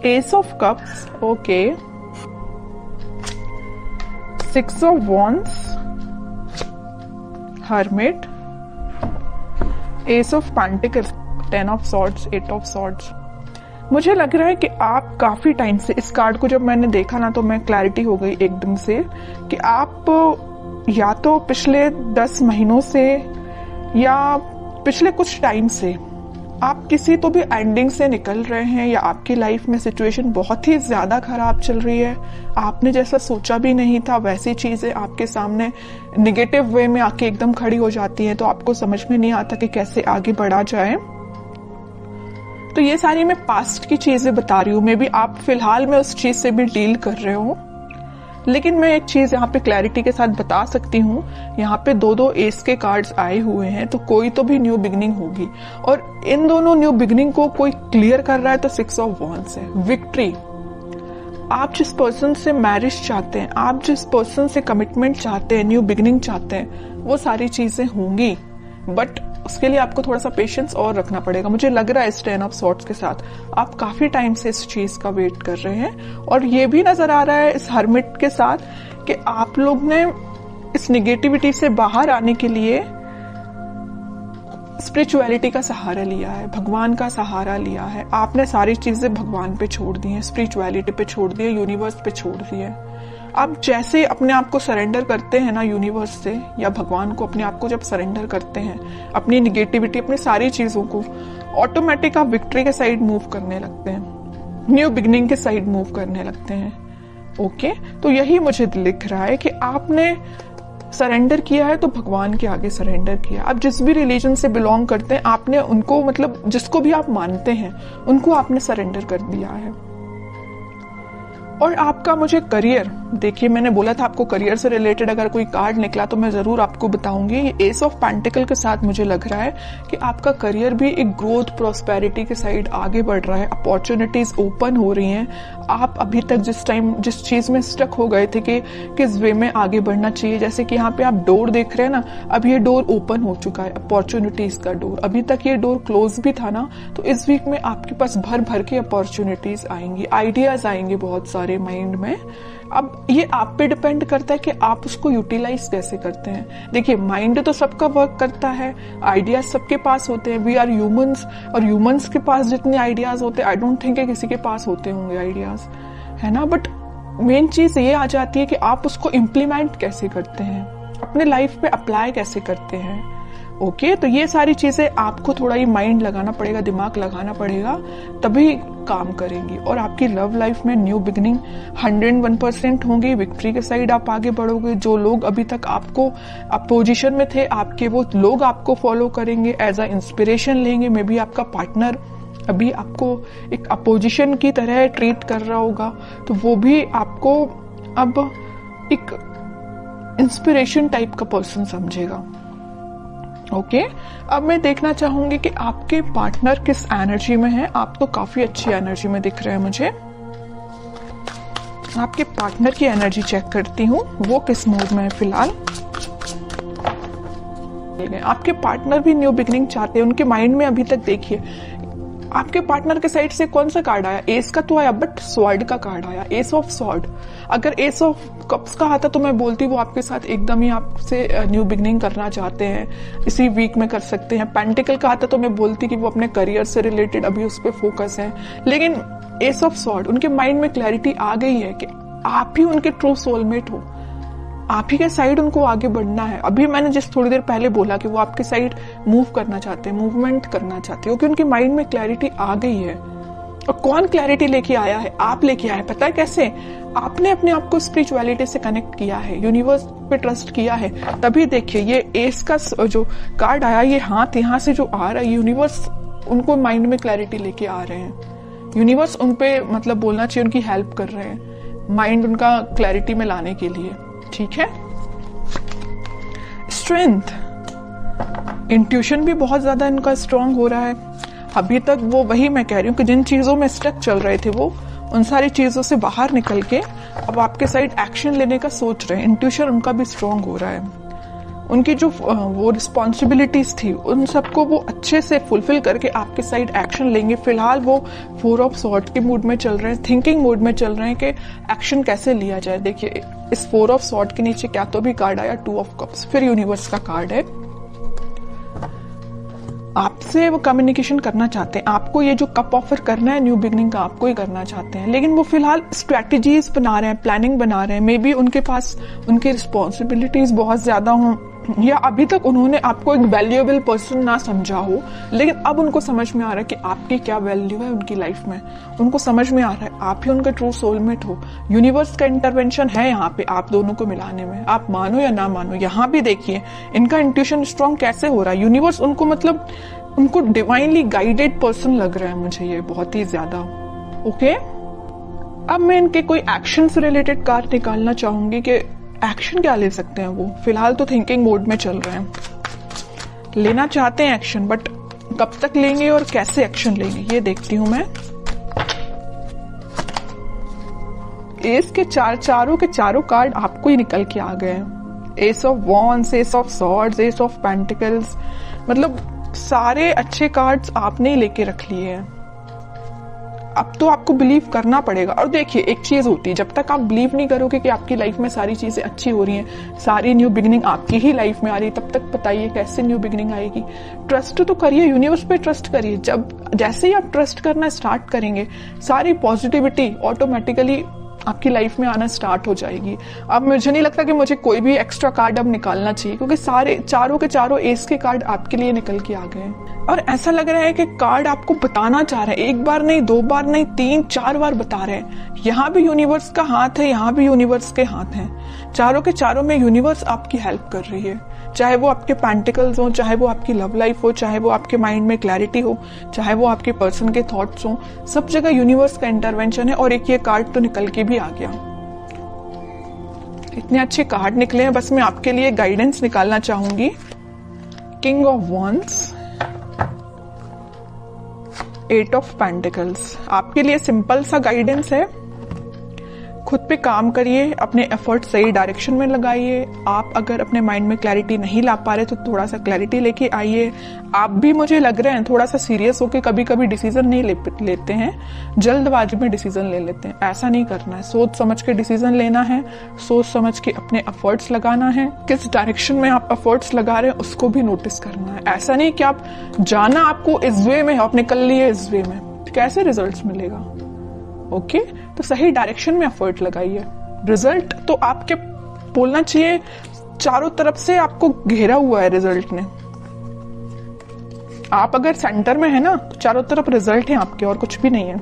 S of cups, okay, 6 of wands, hermit, S of pentacles, 10 of swords, 8 of swords. मुझे लग रहा है कि आप काफी टाइम से, इस कार्ड को जब मैंने देखा ना तो मैं क्लैरिटी हो गई एकदम से कि आप या तो पिछले 10 महीनों से या पिछले कुछ टाइम से आप किसी तो भी एंडिंग से निकल रहे हैं, या आपकी लाइफ में सिचुएशन बहुत ही ज्यादा खराब चल रही है। आपने जैसा सोचा भी नहीं था वैसी चीजें आपके सामने निगेटिव वे में आके एकदम खड़ी हो जाती हैं, तो आपको समझ में नहीं आता कि कैसे आगे बढ़ा जाए। तो ये सारी मैं पास्ट की चीजें बता रही हूँ, मे बी आप फिलहाल में उस चीज से भी डील कर रहे हो, लेकिन मैं एक चीज यहाँ पे क्लैरिटी के साथ बता सकती हूँ। यहाँ पे 2-2 एस के कार्ड्स आए हुए हैं, तो कोई तो भी न्यू बिगनिंग होगी, और इन दोनों न्यू बिगनिंग को कोई क्लियर कर रहा है तो 6 ऑफ वॉन्ड्स है, विक्ट्री। आप जिस पर्सन से मैरिज चाहते हैं, आप जिस पर्सन से कमिटमेंट चाहते हैं, न्यू बिगनिंग चाहते हैं, वो सारी चीजें होंगी, बट उसके लिए आपको थोड़ा सा पेशेंस और रखना पड़ेगा। मुझे लग रहा है इस 10 ऑफ सॉर्ड्स के साथ आप काफी टाइम से इस चीज का वेट कर रहे हैं, और ये भी नजर आ रहा है इस हर्मिट के साथ कि आप लोग ने इस निगेटिविटी से बाहर आने के लिए स्पिरिचुअलिटी का सहारा लिया है, भगवान का सहारा लिया है। आपने सारी चीजें भगवान पे छोड़ दी हैं, स्पिरिचुअलिटी पे छोड़ दी है, यूनिवर्स पे छोड़ दी है। आप जैसे अपने आप को सरेंडर करते हैं ना यूनिवर्स से या भगवान को, अपने आप को जब सरेंडर करते हैं, अपनी निगेटिविटी, अपनी सारी चीजों को, ऑटोमेटिक आप विक्ट्री के साइड मूव करने लगते हैं, न्यू बिगनिंग के साइड मूव करने लगते हैं। ओके, तो यही मुझे दिख रहा है कि आपने सरेंडर किया है तो भगवान के आगे सरेंडर किया। आप जिस भी रिलीजन से बिलोंग करते हैं, आपने उनको, मतलब जिसको भी आप मानते हैं, उनको आपने सरेंडर कर दिया है। और आपका मुझे करियर, देखिए मैंने बोला था आपको करियर से रिलेटेड अगर कोई कार्ड निकला तो मैं जरूर आपको बताऊंगी। ये एस ऑफ पेंटिकल के साथ मुझे लग रहा है कि आपका करियर भी एक ग्रोथ, प्रॉस्पेरिटी के साइड आगे बढ़ रहा है, अपॉर्चुनिटीज ओपन हो रही हैं। आप अभी तक जिस चीज में स्टक हो गए थे कि किस वे में आगे बढ़ना चाहिए, जैसे कि यहाँ पे आप डोर देख रहे हैं ना, अब ये डोर ओपन हो चुका है, अपॉर्चुनिटीज का डोर। अभी तक ये डोर क्लोज भी था ना, तो इस वीक में आपके पास भर भर के अपॉर्चुनिटीज आएंगी, आइडियाज आएंगे बहुत सारे माइंड में। अब ये आप पे डिपेंड करता है कि आप उसको यूटिलाइज कैसे करते हैं। देखिए माइंड तो सबका वर्क करता है, आइडियाज सबके पास होते हैं, वी आर ह्यूमंस, और ह्यूमंस के पास जितने आइडियाज होते हैं आई डोंट थिंक किसी के पास होते होंगे आइडियाज, है ना। बट मेन चीज ये आ जाती है कि आप उसको इम्प्लीमेंट कैसे करते हैं, अपने लाइफ पे अप्लाई कैसे करते हैं। ओके, तो ये सारी चीजें आपको थोड़ा ही माइंड लगाना पड़ेगा, दिमाग लगाना पड़ेगा, तभी काम करेंगी। और आपकी लव लाइफ में न्यू बिगनिंग 101% होंगी, विक्ट्री के साइड आप आगे बढ़ोगे। जो लोग अभी तक आपको अपोजिशन में थे, आपके वो लोग आपको फॉलो करेंगे, एज अ इंस्पिरेशन लेंगे। मे बी आपका पार्टनर अभी आपको एक अपोजिशन की तरह ट्रीट कर रहा होगा, तो वो भी आपको अब एक इंस्पिरेशन टाइप का पर्सन समझेगा। ओके, अब मैं देखना चाहूंगी कि आपके पार्टनर किस एनर्जी में है। आप तो काफी अच्छी एनर्जी में दिख रहे हैं मुझे। आपके पार्टनर की एनर्जी चेक करती हूँ, वो किस मूड में है फिलहाल। आपके पार्टनर भी न्यू बिगनिंग चाहते हैं, उनके माइंड में अभी तक देखिए आपके पार्टनर के साइड से कौन सा कार्ड आया, एस का तो आया, बट स्वॉर्ड का कार्ड आया, एस ऑफ स्वॉर्ड। अगर एस ऑफ कप्स का आता तो मैं बोलती वो आपके साथ एकदम ही आपसे न्यू बिगनिंग करना चाहते हैं, इसी वीक में कर सकते हैं। पेंटिकल का आता तो मैं बोलती कि वो अपने करियर से रिलेटेड अभी उस पर फोकस है। लेकिन एस ऑफ स्वॉर्ड, उनके माइंड में क्लैरिटी आ गई है कि आप ही उनके ट्रू सोलमेट हो, आप ही के साइड उनको आगे बढ़ना है। अभी मैंने जिस थोड़ी देर पहले बोला कि वो आपके साइड मूव करना चाहते हैं, मूवमेंट करना चाहते हैं, क्योंकि उनके माइंड में क्लैरिटी आ गई है। और कौन क्लैरिटी लेके आया है? आप लेके आए हैं। पता है कैसे? आपने अपने आप को स्पिरिचुअलिटी से कनेक्ट किया है, यूनिवर्स पे ट्रस्ट किया है। तभी देखिए ये एस का जो कार्ड आया, ये हाथ यहाँ से जो आ रहा है, यूनिवर्स उनको माइंड में क्लैरिटी लेके आ रहे हैं। यूनिवर्स उन पे मतलब बोलना चाहिए उनकी हेल्प कर रहे हैं, माइंड उनका क्लैरिटी में लाने के लिए। ठीक है। स्ट्रेंथ, इंट्यूशन भी बहुत ज्यादा इनका स्ट्रांग हो रहा है। अभी तक वो, वही मैं कह रही हूँ कि जिन चीजों में स्टक चल रहे थे वो उन सारी चीजों से बाहर निकल के अब आपके साइड एक्शन लेने का सोच रहे हैं। इंट्यूशन उनका भी स्ट्रांग हो रहा है। उनकी जो वो रिस्पॉन्सिबिलिटीज थी उन सबको वो अच्छे से फुलफिल करके आपके साइड एक्शन लेंगे। फिलहाल वो 4 ऑफ सॉर्ड के मूड में चल रहे हैं, थिंकिंग मूड में चल रहे हैं कि एक्शन कैसे लिया जाए। देखिए इस 4 ऑफ सॉर्ड के नीचे क्या तो भी कार्ड आया 2 ऑफ कप्स, फिर यूनिवर्स का कार्ड है। आपसे वो कम्युनिकेशन करना चाहते हैं, आपको ये जो कप ऑफर करना है न्यू बिगनिंग का आपको ही करना चाहते हैं, लेकिन वो फिलहाल स्ट्रेटजीज बना रहे हैं, प्लानिंग बना रहे हैं। मे बी उनके पास उनकी रिस्पॉन्सिबिलिटीज बहुत ज्यादा हों, या अभी तक उन्होंने आपको एक वैल्यूएबल पर्सन ना समझा हो, लेकिन अब उनको समझ में आ रहा है कि आपकी क्या वैल्यू है उनकी लाइफ में। उनको समझ में आ रहा है आप ही उनका ट्रू सोलमेट हो। यूनिवर्स का इंटरवेंशन है यहाँ पे आप दोनों को मिलाने में, आप मानो या ना मानो। यहाँ भी देखिए इनका इंट्यूशन स्ट्रॉन्ग कैसे हो रहा है। यूनिवर्स उनको मतलब उनको डिवाइनली गाइडेड पर्सन लग रहा है मुझे ये बहुत ही ज्यादा। ओके, अब मैं इनके कोई एक्शन से रिलेटेड कार्ड निकालना चाहूंगी कि एक्शन क्या ले सकते हैं वो। फिलहाल तो थिंकिंग मोड में चल रहे हैं, लेना चाहते हैं एक्शन, बट कब तक लेंगे और कैसे एक्शन लेंगे ये देखती हूं मैं। एस के चारों के चारों कार्ड आपको ही निकल के आ गए हैं। S of wands, S of swords, S of pentacles, मतलब सारे अच्छे कार्ड्स आपने ही लेके रख लिए हैं। अब तो आपको बिलीव करना पड़ेगा। और देखिए एक चीज होती है, जब तक आप बिलीव नहीं करोगे कि आपकी लाइफ में सारी चीजें अच्छी हो रही हैं, सारी न्यू बिगिनिंग आपकी ही लाइफ में आ रही है, तब तक बताइए कैसे न्यू बिगिनिंग आएगी। ट्रस्ट तो करिए, यूनिवर्स पे ट्रस्ट करिए। जब जैसे ही आप ट्रस्ट करना स्टार्ट करेंगे सारी पॉजिटिविटी ऑटोमेटिकली आपकी लाइफ में आना स्टार्ट हो जाएगी। अब मुझे नहीं लगता कि मुझे कोई भी एक्स्ट्रा कार्ड अब निकालना चाहिए, क्योंकि सारे चारों के चारों एस के कार्ड आपके लिए निकल के आ गए हैं। और ऐसा लग रहा है कि कार्ड आपको बताना चाह रहे हैं, एक बार नहीं, 2 बार नहीं, 3-4 बार बता रहे हैं। यहाँ भी यूनिवर्स का हाथ है, यहाँ भी यूनिवर्स के हाथ हैं। चारों के चारों में यूनिवर्स आपकी हेल्प कर रही है, चाहे वो आपके पेंटिकल्स हो, चाहे वो आपकी लव लाइफ हो, चाहे वो आपके माइंड में क्लैरिटी हो, चाहे वो आपके पर्सन के थॉट्स हो, सब जगह यूनिवर्स का इंटरवेंशन है। और एक ये कार्ड तो निकल के भी आ गया। इतने अच्छे कार्ड निकले हैं, बस मैं आपके लिए गाइडेंस निकालना चाहूंगी। King of wands, 8 of pentacles, आपके लिए सिंपल सा गाइडेंस है। खुद पे काम करिए, अपने एफर्ट सही डायरेक्शन में लगाइए। आप अगर अपने माइंड में क्लैरिटी नहीं ला पा रहे तो थोड़ा सा क्लैरिटी लेके आइए। आप भी मुझे लग रहे हैं थोड़ा सा सीरियस होके कभी कभी डिसीजन नहीं लेते हैं, जल्दबाजी में डिसीजन ले लेते हैं। ऐसा नहीं करना है, सोच समझ के डिसीजन लेना है, सोच समझ के अपने एफर्ट्स लगाना है। किस डायरेक्शन में आप एफर्ट्स लगा रहे हैं उसको भी नोटिस करना है। ऐसा नहीं कि आप जाना आपको इस वे में, आप निकल लिए इस वे में, कैसे रिजल्ट मिलेगा। ओके, तो सही डायरेक्शन में एफर्ट लगाइए। रिजल्ट तो आपके बोलना चाहिए चारों तरफ से आपको घेरा हुआ है रिजल्ट ने। आप अगर सेंटर में है ना तो चारों तरफ रिजल्ट है आपके, और कुछ भी नहीं है।